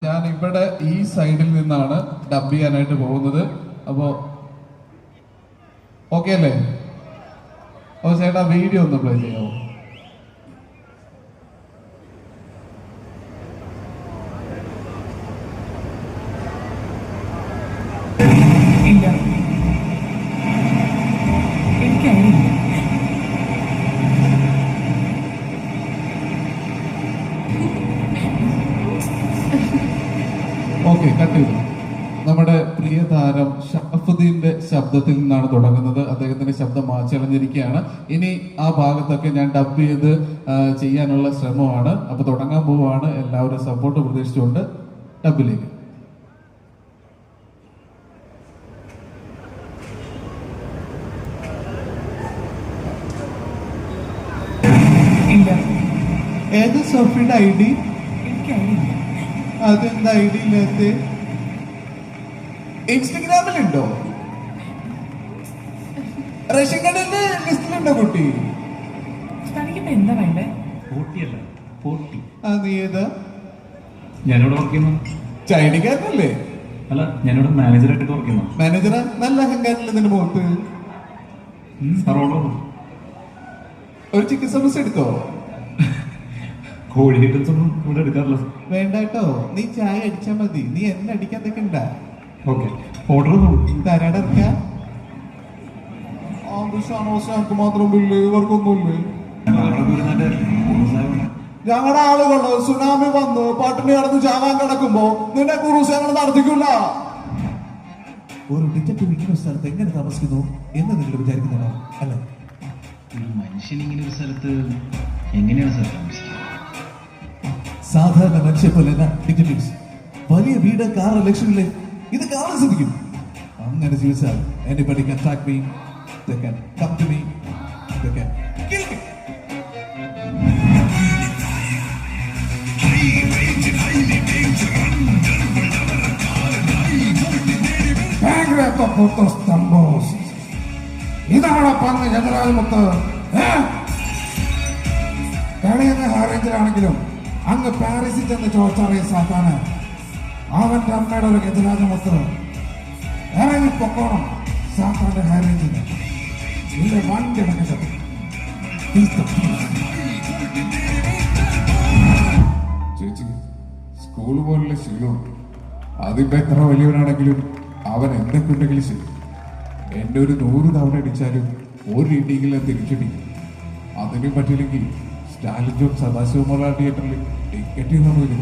ഞാൻ ഇവിടെ ഈ സൈഡിൽ നിന്നാണ് ഡബ് ചെയ്യാനായിട്ട് പോകുന്നത്. അപ്പോ ഓക്കെ അല്ലേ? ഓ ചേട്ടാ വീഡിയോ ഒന്ന് പ്ലേ ചെയ്യാമോ? ഇല്ല, എനിക്കറിയില്ല. ഓക്കെ, കട്ട് ചെയ്തു. നമ്മുടെ പ്രിയ താരം ഷറഫുദ്ദീന്റെ ശബ്ദത്തിൽ നിന്നാണ് തുടങ്ങുന്നത്. അദ്ദേഹത്തിന്റെ ശബ്ദം മാച്ചളഞ്ഞിരിക്കുകയാണ്. ഇനി ആ ഭാഗത്തൊക്കെ ഞാൻ ഡബ് ചെയ്ത് ചെയ്യാനുള്ള ശ്രമമാണ്. അപ്പൊ തുടങ്ങാൻ പോവുകയാണ്. എല്ലാവരും സപ്പോർട്ട് പ്രതീക്ഷിച്ചുകൊണ്ട് ഡബിലേക്ക്. ഇല്ല, ഏത് സോഫിയുടെ ഐ ഡി? എനിക്കറിയില്ല. അതെന്താ ഐ ഡി ഇല്ലാത്ത? ഇൻസ്റ്റഗ്രാമിലുണ്ടോ? റേഷൻ കാർഡിന്റെ ലിസ്റ്റിലുണ്ടോ കുട്ടി? തനിക്കിപ്പോ എന്താ വേണ്ടേ? ആ നീ ഏതാ? ഞാനിവിടെ വർക്ക് ചെയ്യുന്നു. ചൈനക്കാരനല്ലേ? അല്ല, ഞാനിവിടെ മാനേജറായിട്ട് വർക്ക് ചെയ്യുന്നു. മാനേജറാ? നല്ല അഹങ്കാരല്ലേ നിന്റെ മുഖത്ത്? സാർ ഓർഡർ ഒരു ചിക്കൻ സമോസ എടുത്തോ? കോഴി ഐറ്റംസ് ഒന്നും ഇവിടെ എടുക്കാറില്ല. വേണ്ട കേട്ടോ, നീ ചായ അടിച്ചാ മതി. നീ എന്നെ അടിക്കാൻ നിൽക്കണ്ട. ഓക്കെ, ഓർഡർ തരാടെ ഇറക്കാം. മാത്രം ബില്ല് ഇവർക്കൊന്നുമില്ലേ? ഞങ്ങളുടെ ആളുകള് സുനാമി വന്ന് പട്ടിണി കിടന്ന് ചാവാൻ കിടക്കുമ്പോ നിന്നെ കുറുസ് ഞങ്ങൾ നടത്തിക്കില്ല. ഒരു ഡിറ്റക്റ്റീവ് ഇങ്ങനെ സ്ഥലത്ത് എങ്ങനെ താമസിക്കുന്നു എന്ന് നിങ്ങൾ വിചാരിക്കുന്നുണ്ടോ? അല്ല, ഒരു മനുഷ്യൻ ഇങ്ങനെ ഒരു സ്ഥലത്ത് എങ്ങനെയാണ് സാർ താമസിക്കുക? സാധാരണ മനുഷ്യ പോലെ ഡിറ്റക്റ്റീവ്സ് വലിയ വീട്, കാറ്, ലക്ഷങ്ങളിലെ ഇത് കാണാൻ സാധിക്കും. അങ്ങനെ ജീവിച്ചാൽ anybody can track me, they can come to me, they can kill me. ഇതാണ് പറഞ്ഞ ജനറൽ മുത്ത്. കളിയെന്ന ഹാരേഞ്ചിലാണെങ്കിലും അങ്ങ് പാരീസിൽ ചെന്ന് ചോദിച്ചറിയ സാത്താന് അവന്റെ അമ്മയുടെ ഒരു ഗജരാജ മുത്ത് ഇറങ്ങി പൊക്കോണം. സാത്താന്റെ ഹാരേഞ്ചിന് ഇല്ല വണ്ടി അടക്കുന്നത്. ചേച്ചി, സ്കൂൾ പോലുള്ള ശീലമുണ്ട്. അതിപ്പോ എത്ര വലിയവനാണെങ്കിലും അവൻ എന്തൊക്കെ ഉണ്ടെങ്കിലും ശരി, എന്നെ ഒരു 100 തവണ അടിച്ചാലും ഒരു ഇടിയെങ്കിലും തിരിച്ചടിക്കും. അതിനും പറ്റില്ലെങ്കിൽ സ്റ്റാലിൻ ജോൺ സദാശിവമോള തിയേറ്ററിൽ ടിക്കറ്റ് ചെയ്താൽ മതി.